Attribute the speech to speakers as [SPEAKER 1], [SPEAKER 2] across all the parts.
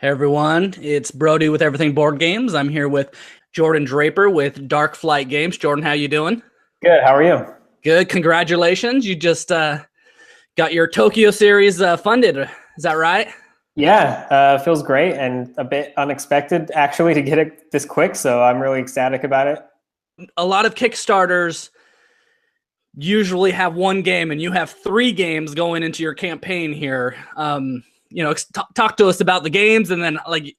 [SPEAKER 1] Hey everyone, it's Brody with Everything Board Games. I'm here with Jordan Draper with Dark Flight Games. Jordan, how you doing?
[SPEAKER 2] Good. How are you?
[SPEAKER 1] Good. Congratulations. You just got your Tokyo series funded. Is that right?
[SPEAKER 2] Yeah, feels great and a bit unexpected actually to get it this quick. So I'm really ecstatic about it.
[SPEAKER 1] A lot of Kickstarters usually have one game, and you have three games going into your campaign here. Talk to us about the games, and then like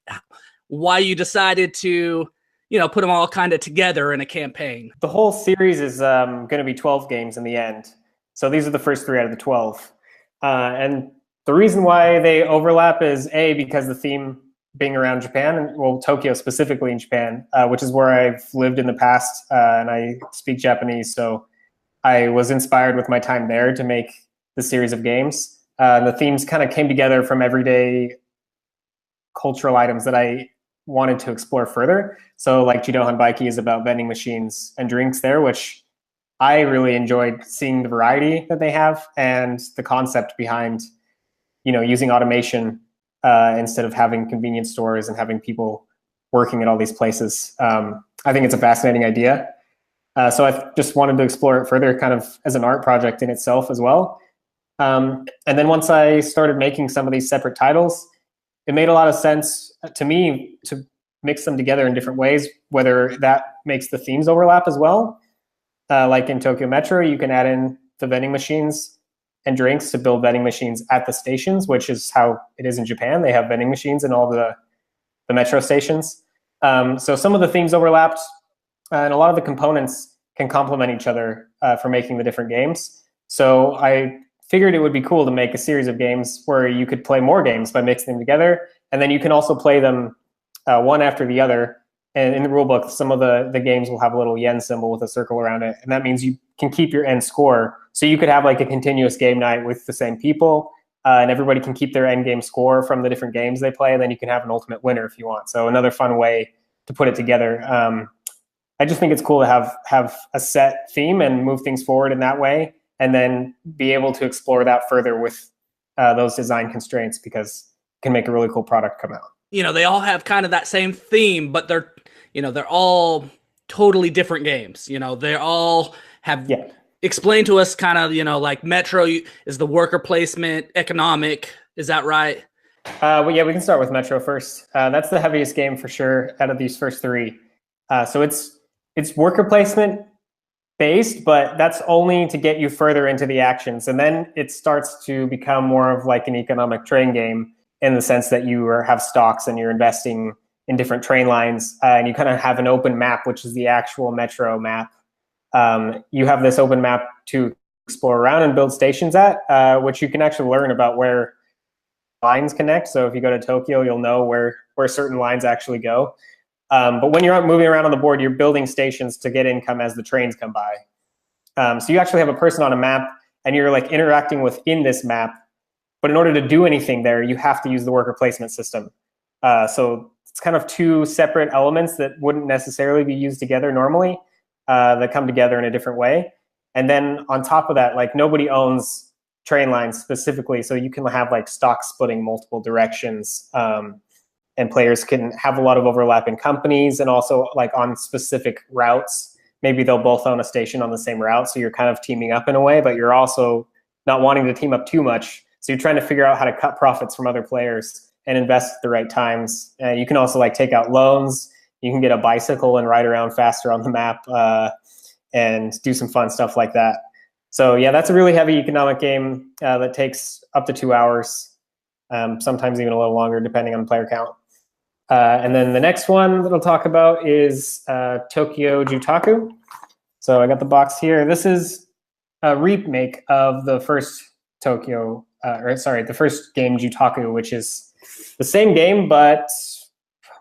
[SPEAKER 1] why you decided to, put them all kind of together in a campaign.
[SPEAKER 2] The whole series is going to be 12 games in the end. So these are the first three out of the 12. And the reason why they overlap is A, because the theme being around Japan, and well, Tokyo specifically in Japan, which is where I've lived in the past, and I speak Japanese. So I was inspired with my time there to make the series of games. The themes kind of came together from everyday cultural items that I wanted to explore further. So like Jidohanbaiki is about vending machines and drinks there, which I really enjoyed seeing the variety that they have and the concept behind, using automation instead of having convenience stores and having people working at all these places. I think it's a fascinating idea. So I just wanted to explore it further kind of as an art project in itself as well. And then once I started making some of these separate titles, it made a lot of sense to me to mix them together in different ways, whether that makes the themes overlap as well. Like in Tokyo Metro, you can add in the vending machines and drinks to build vending machines at the stations, which is how it is in Japan. They have vending machines in all the metro stations. So some of the themes overlapped, and a lot of the components can complement each other for making the different games. So I figured it would be cool to make a series of games where you could play more games by mixing them together, and then you can also play them one after the other. And in the rulebook, some of the games will have a little yen symbol with a circle around it, and that means you can keep your end score. So you could have like a continuous game night with the same people, and everybody can keep their end game score from the different games they play, and then you can have an ultimate winner if you want. So another fun way to put it together. I just think it's cool to have a set theme and move things forward in that way, and then be able to explore that further with those design constraints, because it can make a really cool product come out.
[SPEAKER 1] They all have kind of that same theme, but they're all totally different games. They all have explained to us kind of, like Metro is the worker placement economic. Is that right?
[SPEAKER 2] Well, yeah, we can start with Metro first. That's the heaviest game for sure out of these first three. So it's worker placement based, but that's only to get you further into the actions. And then it starts to become more of like an economic train game, in the sense that you have stocks and you're investing in different train lines, and you kind of have an open map, which is the actual Metro map. You have this open map to explore around and build stations at, which you can actually learn about where lines connect. So if you go to Tokyo, you'll know where certain lines actually go. But when you're moving around on the board, you're building stations to get income as the trains come by. So you actually have a person on a map, and you're like interacting within this map. But in order to do anything there, you have to use the worker placement system. So it's kind of two separate elements that wouldn't necessarily be used together normally, that come together in a different way. And then on top of that, like nobody owns train lines specifically, so you can have like stock splitting multiple directions, and players can have a lot of overlap in companies, and also like on specific routes. Maybe they'll both own a station on the same route, so you're kind of teaming up in a way, but you're also not wanting to team up too much. So you're trying to figure out how to cut profits from other players and invest at the right times. You can also like take out loans. You can get a bicycle and ride around faster on the map, and do some fun stuff like that. So yeah, that's a really heavy economic game that takes up to 2 hours, sometimes even a little longer depending on player count. And then the next one that I'll talk about is Tokyo Jutaku. So I got the box here. This is a remake of the first the first game, Jutaku, which is the same game, but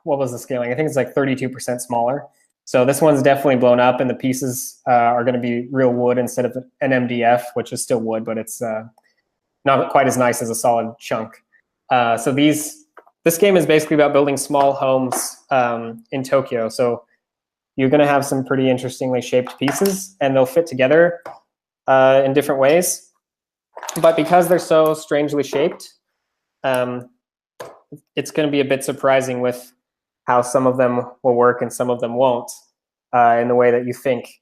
[SPEAKER 2] what was the scaling? I think it's like 32% smaller. So this one's definitely blown up, and the pieces are going to be real wood instead of an MDF, which is still wood, but it's not quite as nice as a solid chunk. So this game is basically about building small homes in Tokyo. So you're going to have some pretty interestingly shaped pieces, and they'll fit together in different ways. But because they're so strangely shaped, it's going to be a bit surprising with how some of them will work and some of them won't in the way that you think,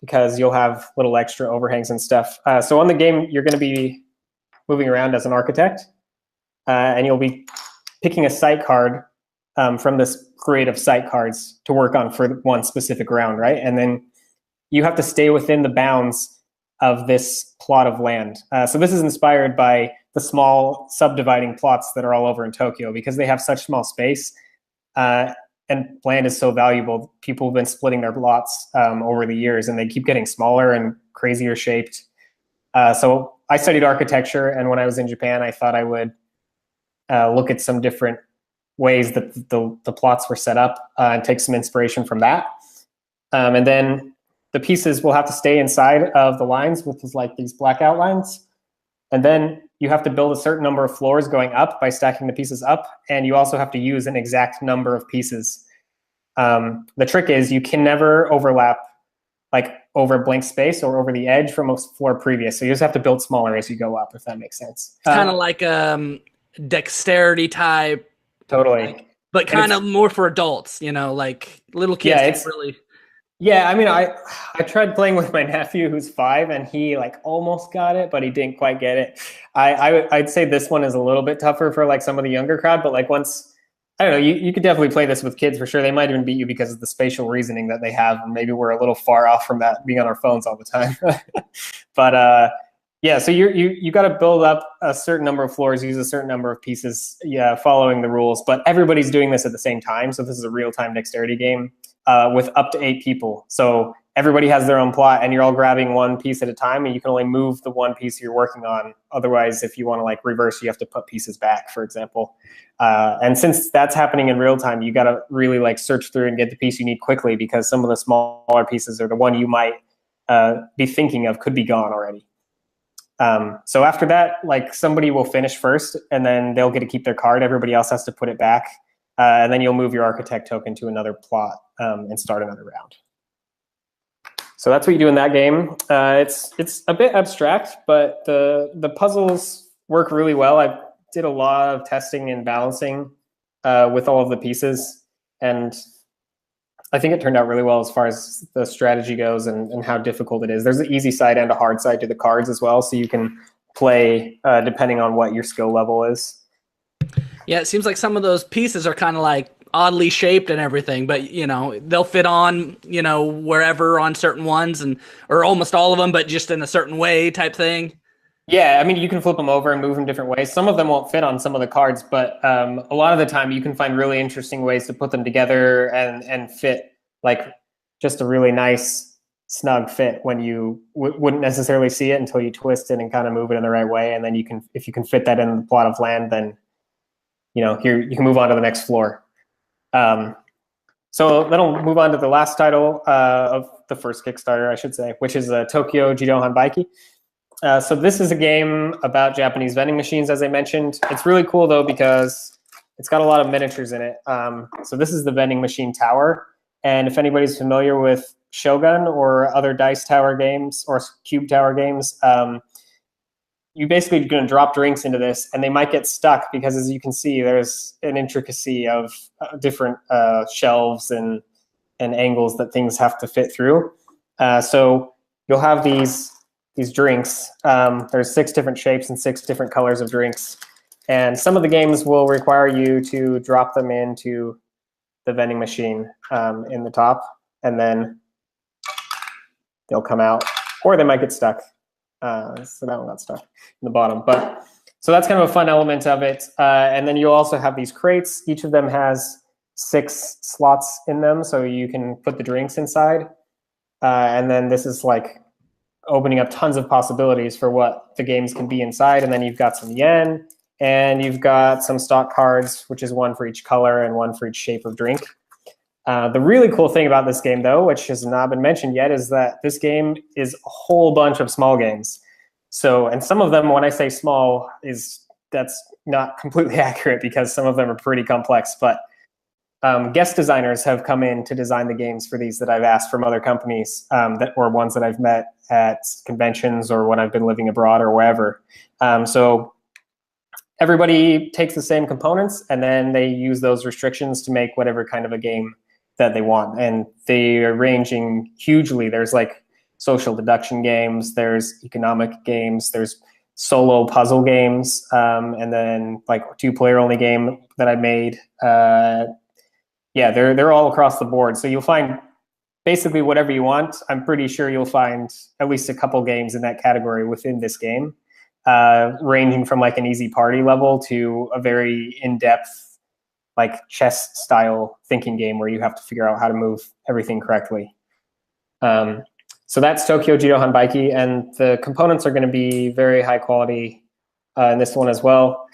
[SPEAKER 2] because you'll have little extra overhangs and stuff. So on the game, you're going to be moving around as an architect, and you'll be picking a site card from this grid of site cards to work on for one specific round, right? And then you have to stay within the bounds of this plot of land. So this is inspired by the small subdividing plots that are all over in Tokyo, because they have such small space and land is so valuable. People have been splitting their lots over the years, and they keep getting smaller and crazier shaped. So I studied architecture, and when I was in Japan, I thought I would look at some different ways that the plots were set up and take some inspiration from that. And then the pieces will have to stay inside of the lines, which is like these black outlines. And then you have to build a certain number of floors going up by stacking the pieces up. And you also have to use an exact number of pieces. The trick is you can never overlap like over blank space or over the edge from a floor previous. So you just have to build smaller as you go up, if that makes sense.
[SPEAKER 1] It's kind of like dexterity type.
[SPEAKER 2] Totally.
[SPEAKER 1] But kind of more for adults, you know, like little kids.
[SPEAKER 2] Yeah, it's
[SPEAKER 1] really.
[SPEAKER 2] Yeah, I mean, I tried playing with my nephew who's 5, and he like almost got it, but he didn't quite get it. I'd say this one is a little bit tougher for like some of the younger crowd, but like once, I don't know, you could definitely play this with kids for sure. They might even beat you because of the spatial reasoning that they have, and maybe we're a little far off from that being on our phones all the time. But yeah, so you got to build up a certain number of floors, use a certain number of pieces, yeah, following the rules. But everybody's doing this at the same time, so this is a real-time dexterity game. With up to 8 people. So everybody has their own plot, and you're all grabbing one piece at a time, and you can only move the one piece you're working on. Otherwise, if you want to like reverse, you have to put pieces back, for example. And since that's happening in real time, you got to really like search through and get the piece you need quickly, because some of the smaller pieces are the one you might be thinking of could be gone already. So after that, like somebody will finish first, and then they'll get to keep their card. Everybody else has to put it back. And then you'll move your architect token to another plot and start another round. So that's what you do in that game. It's a bit abstract, but the puzzles work really well. I did a lot of testing and balancing with all of the pieces, and I think it turned out really well as far as the strategy goes and how difficult it is. There's an easy side and a hard side to the cards as well, so you can play depending on what your skill level is.
[SPEAKER 1] Yeah, it seems like some of those pieces are kind of like oddly shaped and everything, but you know, they'll fit on, you know, wherever on certain ones, and or almost all of them, but just in a certain way type thing.
[SPEAKER 2] Yeah, I mean, you can flip them over and move them different ways. Some of them won't fit on some of the cards, but a lot of the time you can find really interesting ways to put them together and fit like just a really nice snug fit when you wouldn't necessarily see it until you twist it and kind of move it in the right way. And then you can, if you can fit that in the plot of land, then you know, here you can move on to the next floor. So then we'll move on to the last title of the first Kickstarter, I should say, which is Tokyo Jidohanbaiki. So this is a game about Japanese vending machines, as I mentioned. It's really cool, though, because it's got a lot of miniatures in it. So this is the vending machine tower. And if anybody's familiar with Shogun or other dice tower games or cube tower games, you're basically going to drop drinks into this, and they might get stuck because, as you can see, there's an intricacy of different shelves and angles that things have to fit through. So you'll have these drinks. There's 6 different shapes and 6 different colors of drinks. And some of the games will require you to drop them into the vending machine in the top, and then they'll come out, or they might get stuck. So that one got stuck in the bottom. But so that's kind of a fun element of it. And then you'll also have these crates. Each of them has 6 slots in them, so you can put the drinks inside. And then this is like opening up tons of possibilities for what the games can be inside. And then you've got some yen, and you've got some stock cards, which is 1 for each color and 1 for each shape of drink. The really cool thing about this game, though, which has not been mentioned yet, is that this game is a whole bunch of small games. So, and some of them, when I say small, that's not completely accurate, because some of them are pretty complex. But guest designers have come in to design the games for these that I've asked from other companies, or ones that I've met at conventions or when I've been living abroad or wherever. So everybody takes the same components, and then they use those restrictions to make whatever kind of a game that they want. And they are ranging hugely. There's like social deduction games, there's economic games, there's solo puzzle games, and then like 2-player only game that I made. Yeah, they're all across the board. So you'll find basically whatever you want. I'm pretty sure you'll find at least a couple games in that category within this game, ranging from like an easy party level to a very in-depth, like chess style thinking game where you have to figure out how to move everything correctly. So that's Tokyo Jidohanbaiki, and the components are going to be very high quality in this one as well.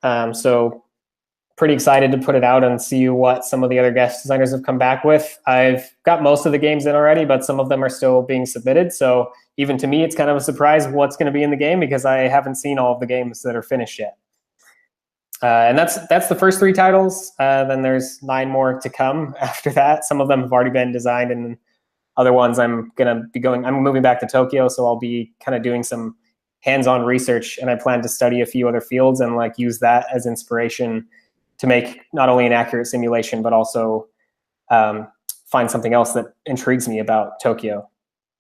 [SPEAKER 2] So pretty excited to put it out and see what some of the other guest designers have come back with. I've got most of the games in already, but some of them are still being submitted. So even to me, it's kind of a surprise what's going to be in the game because I haven't seen all of the games that are finished yet. And that's the first 3 titles. Then there's 9 more to come after that. Some of them have already been designed, and other ones I'm moving back to Tokyo, so I'll be kind of doing some hands-on research, and I plan to study a few other fields and like use that as inspiration to make not only an accurate simulation, but also find something else that intrigues me about Tokyo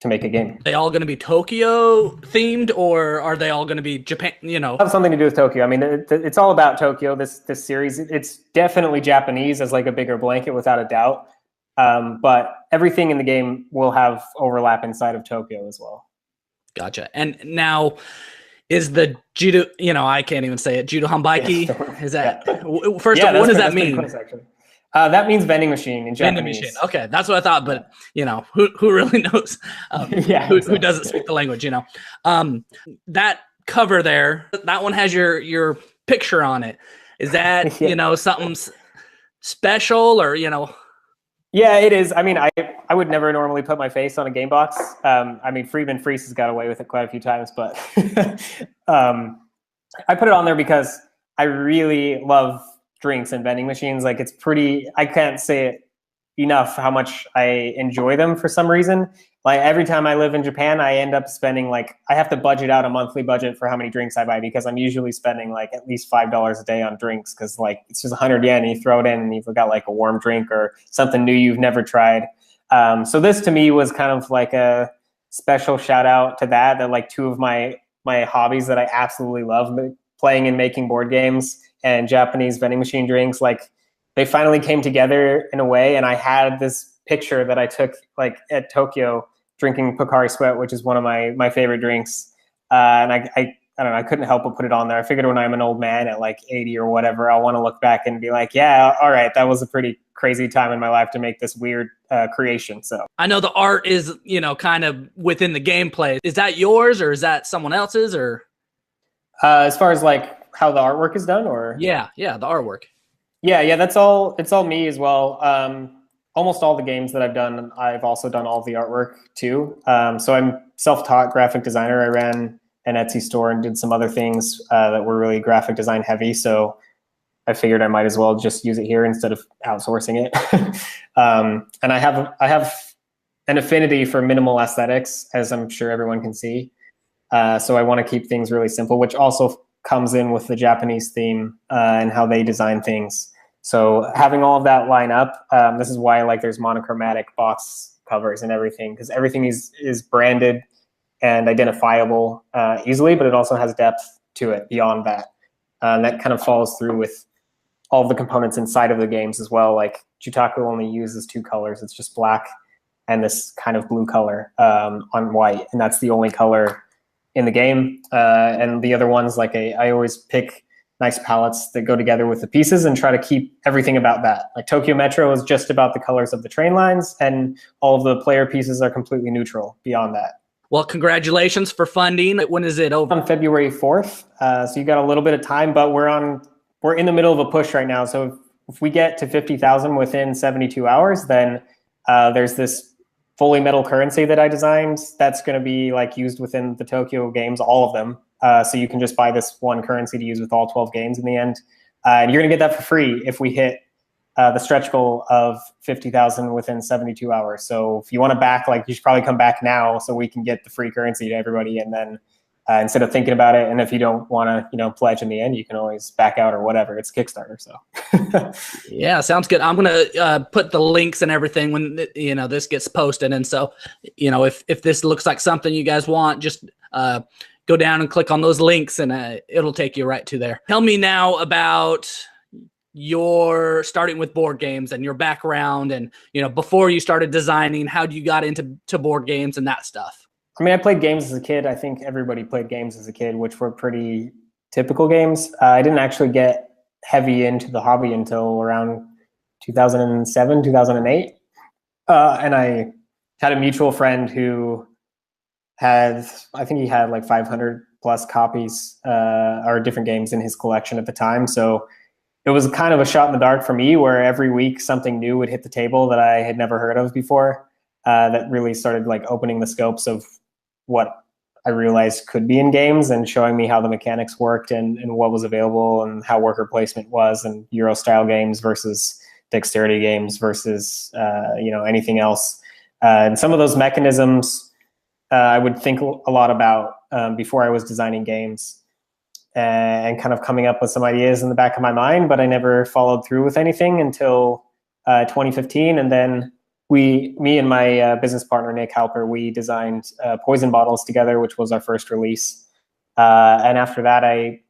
[SPEAKER 2] to make a game.
[SPEAKER 1] Are they all going to be Tokyo themed, or are they all going to be Japan? You know,
[SPEAKER 2] have something to do with Tokyo. I mean, it's all about Tokyo. This series, it's definitely Japanese as like a bigger blanket, without a doubt. But everything in the game will have overlap inside of Tokyo as well.
[SPEAKER 1] Gotcha. And now, is the Judo, I can't even say it, Jidohanbaiki, is that, first of all, what does that mean?
[SPEAKER 2] That means vending machine in Japanese.
[SPEAKER 1] Vending machine. Okay, that's what I thought, but, who really knows who doesn't speak the language, That cover there, that one has your picture on it. Is that, something special or,
[SPEAKER 2] Yeah, it is. I mean, I would never normally put my face on a game box. I mean, Friedman Freese has got away with it quite a few times, but I put it on there because I really love drinks and vending machines. Like, it's pretty, I can't say it enough how much I enjoy them for some reason. Like, every time I live in Japan, I end up spending I have to budget out a monthly budget for how many drinks I buy, because I'm usually spending like at least $5 a day on drinks, because like it's just 100 yen and you throw it in and you've got like a warm drink or something new you've never tried. So this to me was kind of like a special shout out to that like 2 of my hobbies that I absolutely love, playing and making board games and Japanese vending machine drinks, like they finally came together in a way. And I had this picture that I took like at Tokyo drinking Pocari Sweat, which is one of my favorite drinks. And I don't know, I couldn't help but put it on there. I figured when I'm an old man at like 80 or whatever, I'll want to look back and be like, yeah, all right, that was a pretty crazy time in my life to make this weird creation. So
[SPEAKER 1] I know the art is, kind of within the gameplay. Is that yours or is that someone else's, or?
[SPEAKER 2] As far as like how the artwork is done, or?
[SPEAKER 1] Yeah, the artwork.
[SPEAKER 2] Yeah, it's all me as well. Almost all the games that I've done, I've also done all the artwork too. So I'm self-taught graphic designer. I ran an Etsy store and did some other things that were really graphic design heavy. So I figured I might as well just use it here instead of outsourcing it. And I have an affinity for minimal aesthetics, as I'm sure everyone can see. So I want to keep things really simple, which also comes in with the Japanese theme and how they design things. So having all of that line up, this is why like there's monochromatic box covers and everything, because everything is branded and identifiable easily, but it also has depth to it beyond that. And that kind of follows through with all of the components inside of the games as well. Like Jutaku only uses 2 colors. It's just black and this kind of blue color on white. And that's the only color in the game. And the other ones, like I always pick nice palettes that go together with the pieces and try to keep everything about that. Like Tokyo Metro is just about the colors of the train lines, and all of the player pieces are completely neutral beyond that.
[SPEAKER 1] Well, congratulations for funding. When is it over?
[SPEAKER 2] On February 4th. So you got a little bit of time, but we're in the middle of a push right now. So if we get to 50,000 within 72 hours, then there's this fully metal currency that I designed that's going to be like used within the Tokyo games, all of them. So you can just buy this one currency to use with all 12 games in the end. And you're going to get that for free if we hit the stretch goal of 50,000 within 72 hours. So if you want to back, like you should probably come back now so we can get the free currency to everybody. And then instead of thinking about it. And if you don't want to, pledge in the end, you can always back out or whatever. It's Kickstarter. So
[SPEAKER 1] yeah, sounds good. I'm going to put the links and everything when, this gets posted. And so, if this looks like something you guys want, just go down and click on those links and it'll take you right to there. Tell me now about your starting with board games and your background and, before you started designing, how you got into board games and that stuff.
[SPEAKER 2] I mean, I played games as a kid. I think everybody played games as a kid, which were pretty typical games. I didn't actually get heavy into the hobby until around 2007, 2008. And I had a mutual friend who I think he had like 500 plus copies or different games in his collection at the time. So it was kind of a shot in the dark for me, where every week something new would hit the table that I had never heard of before. That really started like opening the scopes of what I realized could be in games and showing me how the mechanics worked and what was available and how worker placement was, and Euro style games versus dexterity games versus anything else. And some of those mechanisms I would think a lot about before I was designing games, and kind of coming up with some ideas in the back of my mind, but I never followed through with anything until 2015. And then me and my business partner, Nick Halper, we designed Poison Bottles together, which was our first release. And after that, I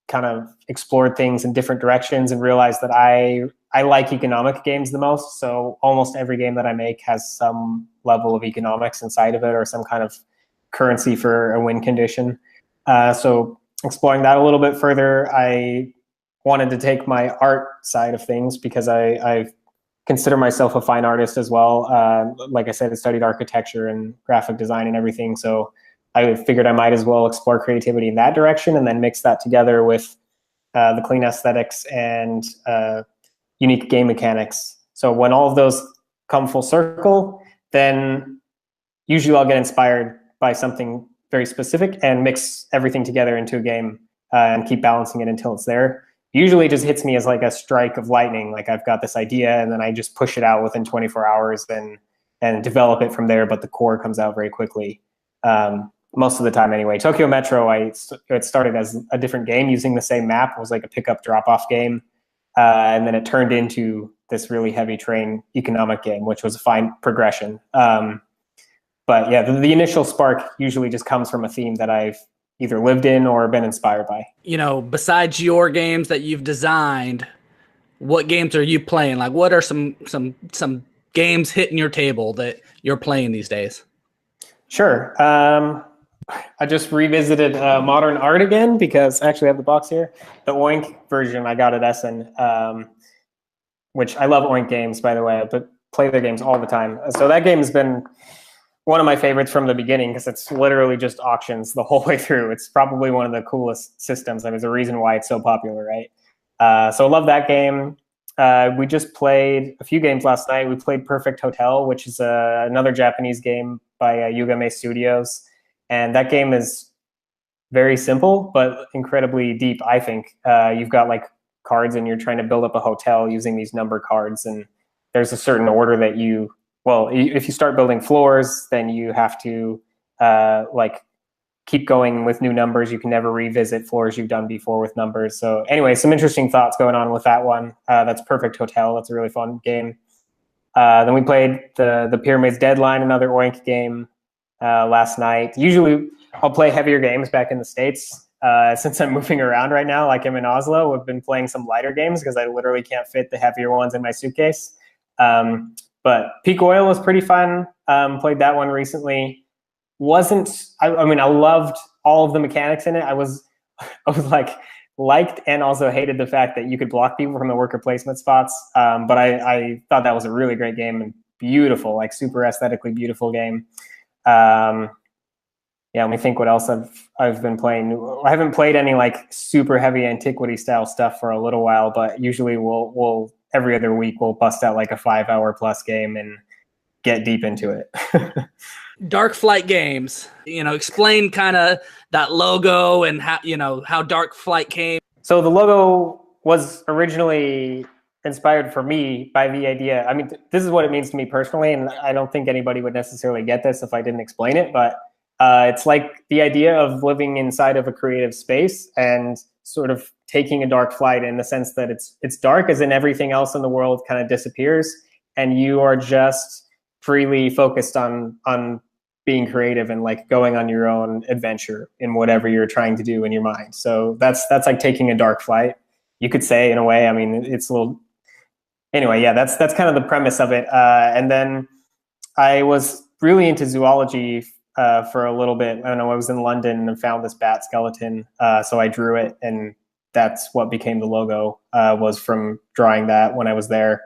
[SPEAKER 2] kind of explored things in different directions and realized that I like economic games the most. So almost every game that I make has some level of economics inside of it, or some kind of currency for a win condition. So exploring that a little bit further, I wanted to take my art side of things, because I consider myself a fine artist as well. Like I said, I studied architecture and graphic design and everything. So I figured I might as well explore creativity in that direction, and then mix that together with the clean aesthetics and unique game mechanics. So when all of those come full circle, then usually I'll get inspired by something very specific and mix everything together into a game and keep balancing it until it's there. Usually it just hits me as like a strike of lightning. Like I've got this idea and then I just push it out within 24 hours and develop it from there. But the core comes out very quickly. Most of the time anyway. Tokyo Metro, it started as a different game using the same map. It was like a pickup drop-off game. And then it turned into this really heavy train economic game, which was a fine progression. But yeah, the initial spark usually just comes from a theme that I've either lived in or been inspired by.
[SPEAKER 1] Besides your games that you've designed, what games are you playing? Like, what are some games hitting your table that you're playing these days?
[SPEAKER 2] Sure. I just revisited Modern Art again, because I actually have the box here. The Oink version I got at Essen, which I love Oink games, by the way. I play their games all the time. So that game has been one of my favorites from the beginning, because it's literally just auctions the whole way through. It's probably one of the coolest systems. There's a reason why it's so popular, right? So I love that game. We just played a few games last night. We played Perfect Hotel, which is another Japanese game by Yugame Studios. And that game is very simple, but incredibly deep, I think. You've got like cards and you're trying to build up a hotel using these number cards. And there's a certain order that if you start building floors, then you have to keep going with new numbers. You can never revisit floors you've done before with numbers. So anyway, some interesting thoughts going on with that one. That's Perfect Hotel. That's a really fun game. Then we played the Pyramids Deadline, another Oink game, last night. Usually I'll play heavier games back in the States. Since I'm moving around right now, like I'm in Oslo, I've been playing some lighter games because I literally can't fit the heavier ones in my suitcase. But Peak Oil was pretty fun. Played that one recently. I loved all of the mechanics in it. I was liked and also hated the fact that you could block people from the worker placement spots. But I thought that was a really great game and beautiful, like super aesthetically beautiful game. Let me think what else I've been playing. I haven't played any like super heavy antiquity style stuff for a little while, but usually we'll every other week we'll bust out like a 5-hour plus game and get deep into it.
[SPEAKER 1] Dark Flight Games, explain kind of that logo and how Dark Flight came.
[SPEAKER 2] So the logo was originally inspired for me by the idea. This is what it means to me personally, and I don't think anybody would necessarily get this if I didn't explain it, but It's like the idea of living inside of a creative space and sort of taking a dark flight, in the sense that it's dark as in everything else in the world kind of disappears, and you are just freely focused on being creative and like going on your own adventure in whatever you're trying to do in your mind. So that's like taking a dark flight, you could say, in a way. I mean, it's a little, anyway, yeah, that's kind of the premise of it. And then I was really into zoology for a little bit. I don't know, I was in London and found this bat skeleton, so I drew it, and that's what became the logo, was from drawing that when I was there.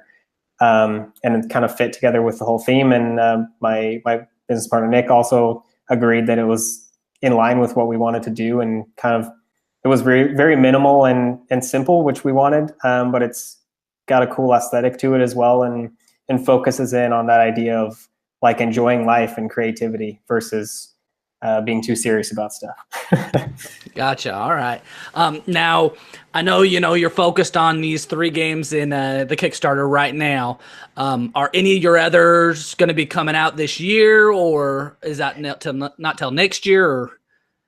[SPEAKER 2] And it kind of fit together with the whole theme. And my business partner Nick also agreed that it was in line with what we wanted to do, and kind of, it was very, very minimal and simple, which we wanted, but it's got a cool aesthetic to it as well, and focuses in on that idea of like enjoying life and creativity versus being too serious about stuff.
[SPEAKER 1] Gotcha. All right. Now, I know, you're focused on these 3 games in the Kickstarter right now. Are any of your others going to be coming out this year, or is that not till next year? Or?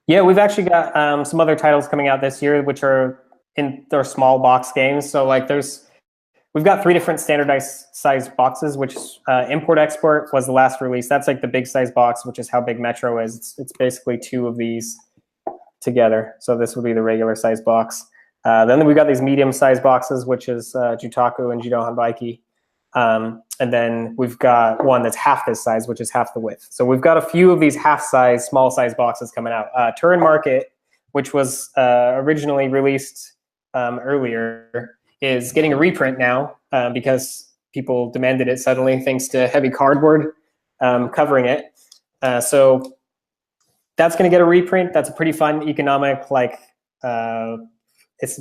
[SPEAKER 2] Yeah, we've actually got some other titles coming out this year, which are in their small box games. So like we've got 3 different standardized size boxes, which Import Export was the last release. That's like the big size box, which is how big Metro is. It's basically 2 of these together. So this will be the regular size box. Then we've got these medium size boxes, which is Jutaku and Jidohanbaiki. And then we've got one that's half this size, which is half the width. So we've got a few of these half size, small size boxes coming out. Turin Market, which was originally released earlier, is getting a reprint now because people demanded it suddenly, thanks to heavy cardboard covering it. So that's going to get a reprint. That's a pretty fun economic, like it's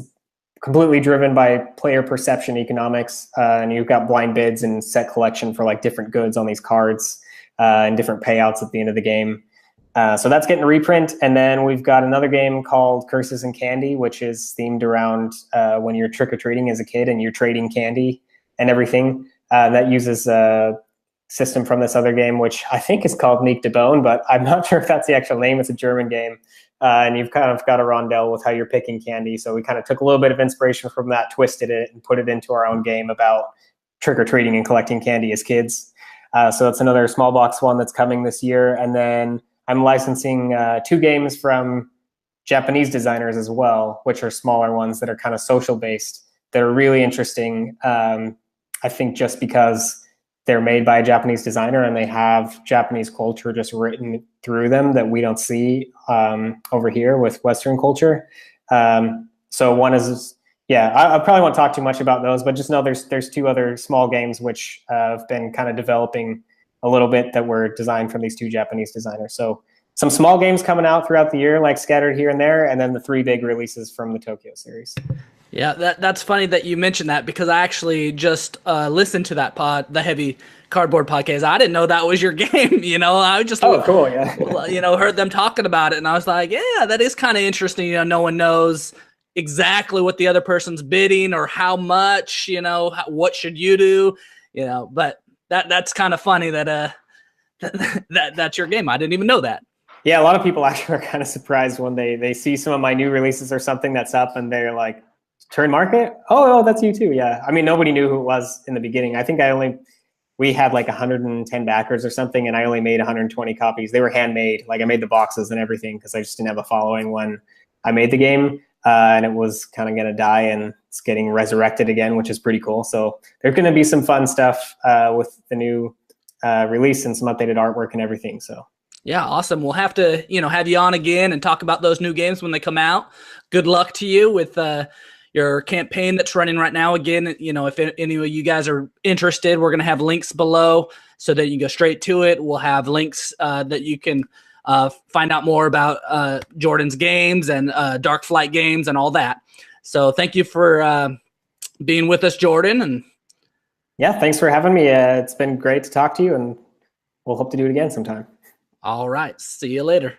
[SPEAKER 2] completely driven by player perception economics, and you've got blind bids and set collection for like different goods on these cards and different payouts at the end of the game. So that's getting a reprint. And then we've got another game called Curses and Candy, which is themed around when you're trick-or-treating as a kid and you're trading candy and everything. That uses a system from this other game, which I think is called Meek de Bone, but I'm not sure if that's the actual name. It's a German game. And you've kind of got a rondel with how you're picking candy. So we kind of took a little bit of inspiration from that, twisted it, and put it into our own game about trick-or-treating and collecting candy as kids. So that's another small box one that's coming this year. And then I'm licensing 2 games from Japanese designers as well, which are smaller ones that are kind of social based, that are really interesting. I think just because they're made by a Japanese designer and they have Japanese culture just written through them that we don't see over here with Western culture. So one is, yeah, I probably won't talk too much about those, but just know there's 2 other small games which have been kind of developing a little bit that were designed from these 2 Japanese designers. So some small games coming out throughout the year, like scattered here and there, and then the 3 big releases from the Tokyo series.
[SPEAKER 1] Yeah, that's funny that you mentioned that, because I actually just listened to that the Heavy Cardboard podcast. I didn't know that was your game. I just
[SPEAKER 2] cool, yeah.
[SPEAKER 1] Heard them talking about it, and I was like, yeah, that is kind of interesting. No one knows exactly what the other person's bidding or how much. What should you do? But that's kind of funny that that's your game. I didn't even know that.
[SPEAKER 2] Yeah, a lot of people actually are kind of surprised when they see some of my new releases or something that's up, and they're like, Turin Market? Oh, that's you too. Yeah. I mean, nobody knew who it was in the beginning. I think we had like 110 backers or something, and I only made 120 copies. They were handmade. Like I made the boxes and everything because I just didn't have a following when I made the game. And it was kind of going to die, and it's getting resurrected again, which is pretty cool. So there's going to be some fun stuff with the new release and some updated artwork and everything. So
[SPEAKER 1] yeah, awesome. We'll have to, have you on again and talk about those new games when they come out. Good luck to you with your campaign that's running right now. Again, if any of you guys are interested, we're going to have links below so that you can go straight to it. We'll have links that you can find out more about Jordan's games and Dark Flight games and all that. So thank you for being with us, Jordan. And
[SPEAKER 2] yeah, thanks for having me. It's been great to talk to you, and we'll hope to do it again sometime.
[SPEAKER 1] All right. See you later.